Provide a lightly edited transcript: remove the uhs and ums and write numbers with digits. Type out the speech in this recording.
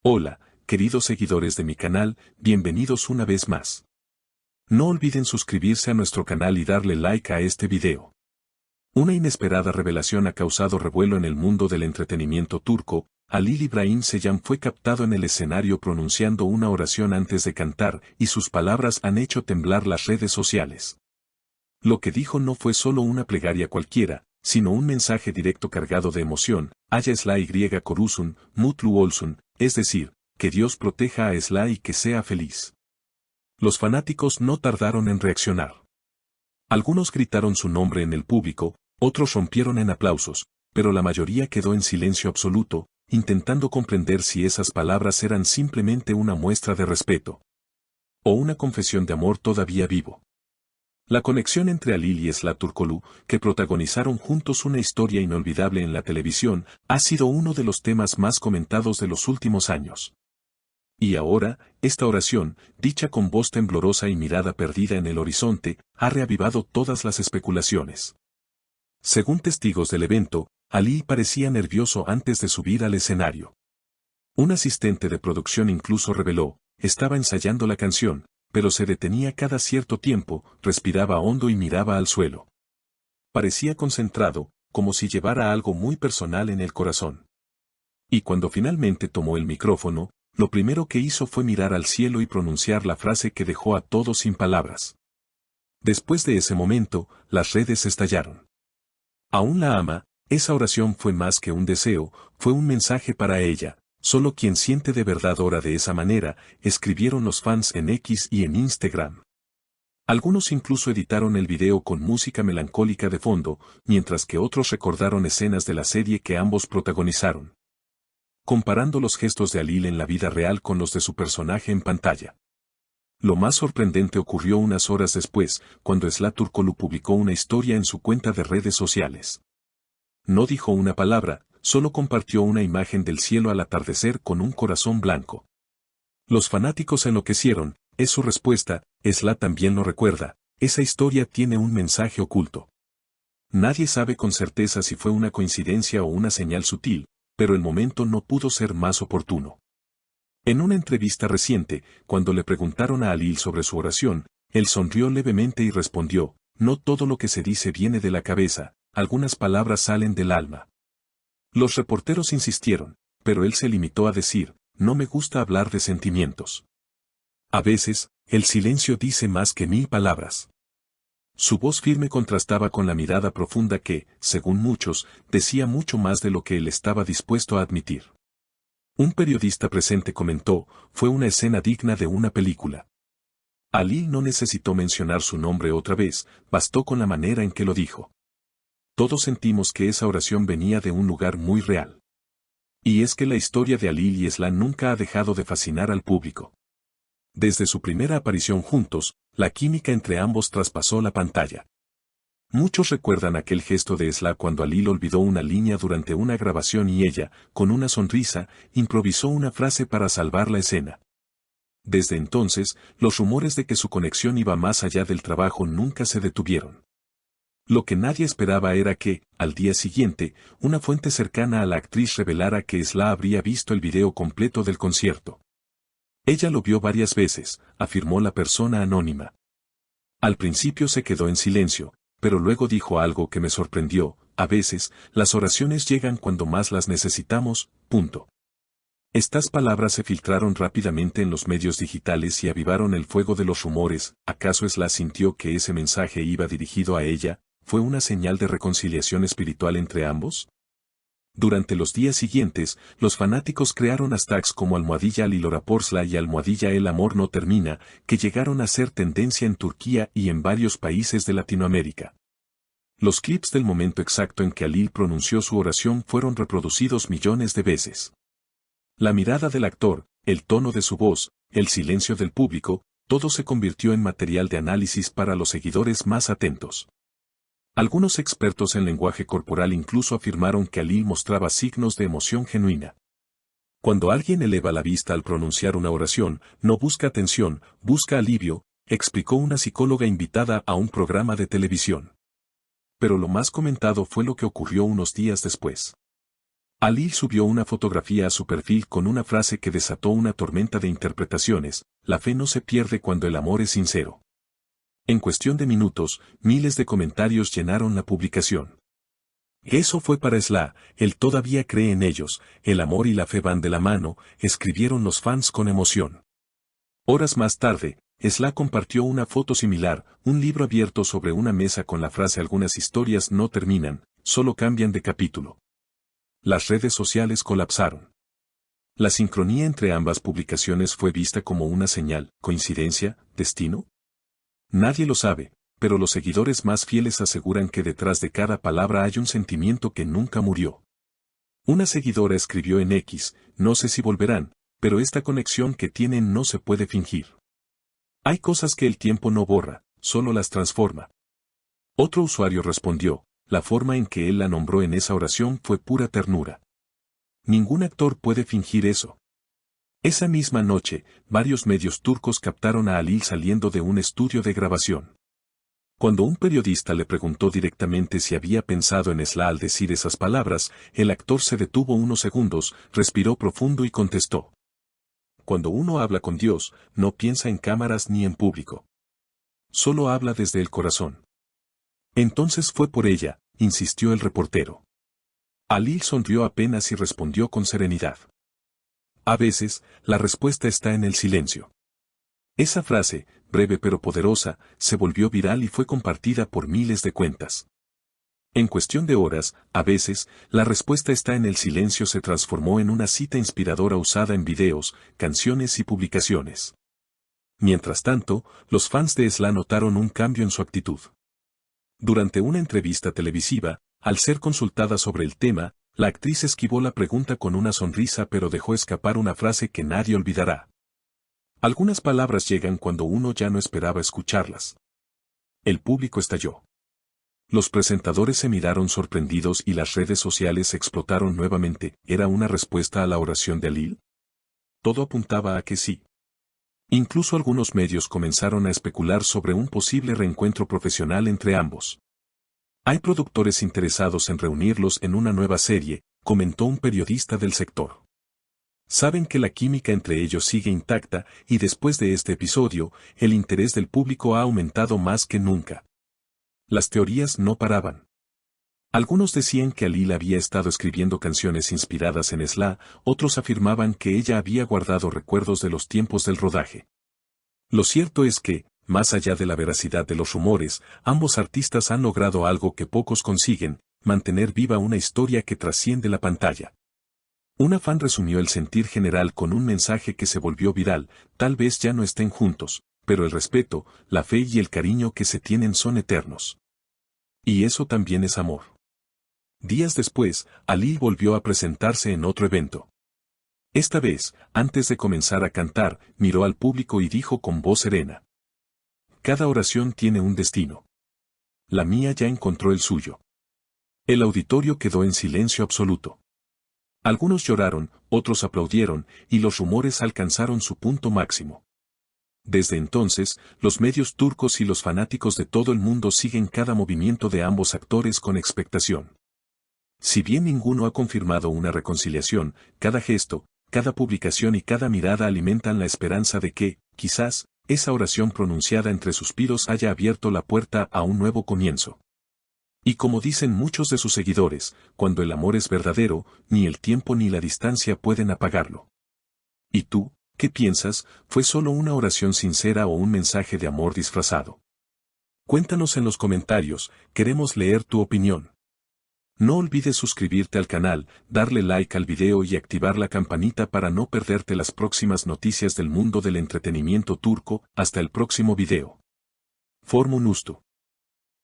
Hola, queridos seguidores de mi canal, bienvenidos una vez más. No olviden suscribirse a nuestro canal y darle like a este video. Una inesperada revelación ha causado revuelo en el mundo del entretenimiento turco. Halil İbrahim Ceylan fue captado en el escenario pronunciando una oración antes de cantar y sus palabras han hecho temblar las redes sociales. Lo que dijo no fue solo una plegaria cualquiera, sino un mensaje directo cargado de emoción: Aya Esla Y Korusun, Mutlu Olsun, es decir, que Dios proteja a Esla y que sea feliz. Los fanáticos no tardaron en reaccionar. Algunos gritaron su nombre en el público, otros rompieron en aplausos, pero la mayoría quedó en silencio absoluto, intentando comprender si esas palabras eran simplemente una muestra de respeto o una confesión de amor todavía vivo. La conexión entre Halil y Esla Turkoglu, que protagonizaron juntos una historia inolvidable en la televisión, ha sido uno de los temas más comentados de los últimos años. Y ahora, esta oración, dicha con voz temblorosa y mirada perdida en el horizonte, ha reavivado todas las especulaciones. Según testigos del evento, Halil parecía nervioso antes de subir al escenario. Un asistente de producción incluso reveló: estaba ensayando la canción, pero se detenía cada cierto tiempo, respiraba hondo y miraba al suelo. Parecía concentrado, como si llevara algo muy personal en el corazón. Y cuando finalmente tomó el micrófono, lo primero que hizo fue mirar al cielo y pronunciar la frase que dejó a todos sin palabras. Después de ese momento, las redes estallaron. Aún la ama, esa oración fue más que un deseo, fue un mensaje para ella. Solo quien siente de verdad ora de esa manera, escribieron los fans en X y en Instagram. Algunos incluso editaron el video con música melancólica de fondo, mientras que otros recordaron escenas de la serie que ambos protagonizaron, comparando los gestos de Halil en la vida real con los de su personaje en pantalla. Lo más sorprendente ocurrió unas horas después, cuando Esla Turkoglu publicó una historia en su cuenta de redes sociales. No dijo una palabra, solo compartió una imagen del cielo al atardecer con un corazón blanco. Los fanáticos enloquecieron. Es su respuesta, Esla también lo recuerda, esa historia tiene un mensaje oculto. Nadie sabe con certeza si fue una coincidencia o una señal sutil, pero el momento no pudo ser más oportuno. En una entrevista reciente, cuando le preguntaron a Halil sobre su oración, él sonrió levemente y respondió: no todo lo que se dice viene de la cabeza, algunas palabras salen del alma. Los reporteros insistieron, pero él se limitó a decir: no me gusta hablar de sentimientos. A veces, el silencio dice más que 1000 palabras. Su voz firme contrastaba con la mirada profunda que, según muchos, decía mucho más de lo que él estaba dispuesto a admitir. Un periodista presente comentó: fue una escena digna de una película. Halil no necesitó mencionar su nombre otra vez, bastó con la manera en que lo dijo. Todos sentimos que esa oración venía de un lugar muy real. Y es que la historia de Halil y Esla nunca ha dejado de fascinar al público. Desde su primera aparición juntos, la química entre ambos traspasó la pantalla. Muchos recuerdan aquel gesto de Esla cuando Halil olvidó una línea durante una grabación y ella, con una sonrisa, improvisó una frase para salvar la escena. Desde entonces, los rumores de que su conexión iba más allá del trabajo nunca se detuvieron. Lo que nadie esperaba era que, al día siguiente, una fuente cercana a la actriz revelara que Esla habría visto el video completo del concierto. Ella lo vio varias veces, afirmó la persona anónima. Al principio se quedó en silencio, pero luego dijo algo que me sorprendió: a veces, las oraciones llegan cuando más las necesitamos, punto. Estas palabras se filtraron rápidamente en los medios digitales y avivaron el fuego de los rumores. ¿Acaso Esla sintió que ese mensaje iba dirigido a ella? ¿Fue una señal de reconciliación espiritual entre ambos? Durante los días siguientes, los fanáticos crearon hashtags como #HalilOraPorSla y #El Amor No Termina, que llegaron a ser tendencia en Turquía y en varios países de Latinoamérica. Los clips del momento exacto en que Halil pronunció su oración fueron reproducidos millones de veces. La mirada del actor, el tono de su voz, el silencio del público, todo se convirtió en material de análisis para los seguidores más atentos. Algunos expertos en lenguaje corporal incluso afirmaron que Halil mostraba signos de emoción genuina. Cuando alguien eleva la vista al pronunciar una oración, no busca atención, busca alivio, explicó una psicóloga invitada a un programa de televisión. Pero lo más comentado fue lo que ocurrió unos días después. Halil subió una fotografía a su perfil con una frase que desató una tormenta de interpretaciones: la fe no se pierde cuando el amor es sincero. En cuestión de minutos, miles de comentarios llenaron la publicación. Eso fue para Esla, él todavía cree en ellos, el amor y la fe van de la mano, escribieron los fans con emoción. Horas más tarde, Esla compartió una foto similar, un libro abierto sobre una mesa con la frase: algunas historias no terminan, solo cambian de capítulo. Las redes sociales colapsaron. La sincronía entre ambas publicaciones fue vista como una señal: ¿coincidencia? ¿Destino? Nadie lo sabe, pero los seguidores más fieles aseguran que detrás de cada palabra hay un sentimiento que nunca murió. Una seguidora escribió en X: no sé si volverán, pero esta conexión que tienen no se puede fingir. Hay cosas que el tiempo no borra, solo las transforma. Otro usuario respondió: la forma en que él la nombró en esa oración fue pura ternura. Ningún actor puede fingir eso. Esa misma noche, varios medios turcos captaron a Halil saliendo de un estudio de grabación. Cuando un periodista le preguntó directamente si había pensado en Esla al decir esas palabras, el actor se detuvo unos segundos, respiró profundo y contestó: cuando uno habla con Dios, no piensa en cámaras ni en público. Solo habla desde el corazón. Entonces fue por ella, insistió el reportero. Halil sonrió apenas y respondió con serenidad: a veces, la respuesta está en el silencio. Esa frase, breve pero poderosa, se volvió viral y fue compartida por miles de cuentas. En cuestión de horas, a veces, la respuesta está en el silencio se transformó en una cita inspiradora usada en videos, canciones y publicaciones. Mientras tanto, los fans de Esla notaron un cambio en su actitud. Durante una entrevista televisiva, al ser consultada sobre el tema, la actriz esquivó la pregunta con una sonrisa pero dejó escapar una frase que nadie olvidará. Algunas palabras llegan cuando uno ya no esperaba escucharlas. El público estalló. Los presentadores se miraron sorprendidos y las redes sociales explotaron nuevamente. ¿Era una respuesta a la oración de Halil? Todo apuntaba a que sí. Incluso algunos medios comenzaron a especular sobre un posible reencuentro profesional entre ambos. Hay productores interesados en reunirlos en una nueva serie, comentó un periodista del sector. Saben que la química entre ellos sigue intacta y después de este episodio, el interés del público ha aumentado más que nunca. Las teorías no paraban. Algunos decían que Halil había estado escribiendo canciones inspiradas en Esla, otros afirmaban que ella había guardado recuerdos de los tiempos del rodaje. Lo cierto es que, más allá de la veracidad de los rumores, ambos artistas han logrado algo que pocos consiguen: mantener viva una historia que trasciende la pantalla. Una fan resumió el sentir general con un mensaje que se volvió viral: tal vez ya no estén juntos, pero el respeto, la fe y el cariño que se tienen son eternos. Y eso también es amor. Días después, Halil volvió a presentarse en otro evento. Esta vez, antes de comenzar a cantar, miró al público y dijo con voz serena: cada oración tiene un destino. La mía ya encontró el suyo. El auditorio quedó en silencio absoluto. Algunos lloraron, otros aplaudieron, y los rumores alcanzaron su punto máximo. Desde entonces, los medios turcos y los fanáticos de todo el mundo siguen cada movimiento de ambos actores con expectación. Si bien ninguno ha confirmado una reconciliación, cada gesto, cada publicación y cada mirada alimentan la esperanza de que, quizás, esa oración pronunciada entre suspiros haya abierto la puerta a un nuevo comienzo. Y como dicen muchos de sus seguidores, cuando el amor es verdadero, ni el tiempo ni la distancia pueden apagarlo. ¿Y tú, qué piensas? ¿Fue solo una oración sincera o un mensaje de amor disfrazado? Cuéntanos en los comentarios, queremos leer tu opinión. No olvides suscribirte al canal, darle like al video y activar la campanita para no perderte las próximas noticias del mundo del entretenimiento turco. Hasta el próximo video. Formun Ustu.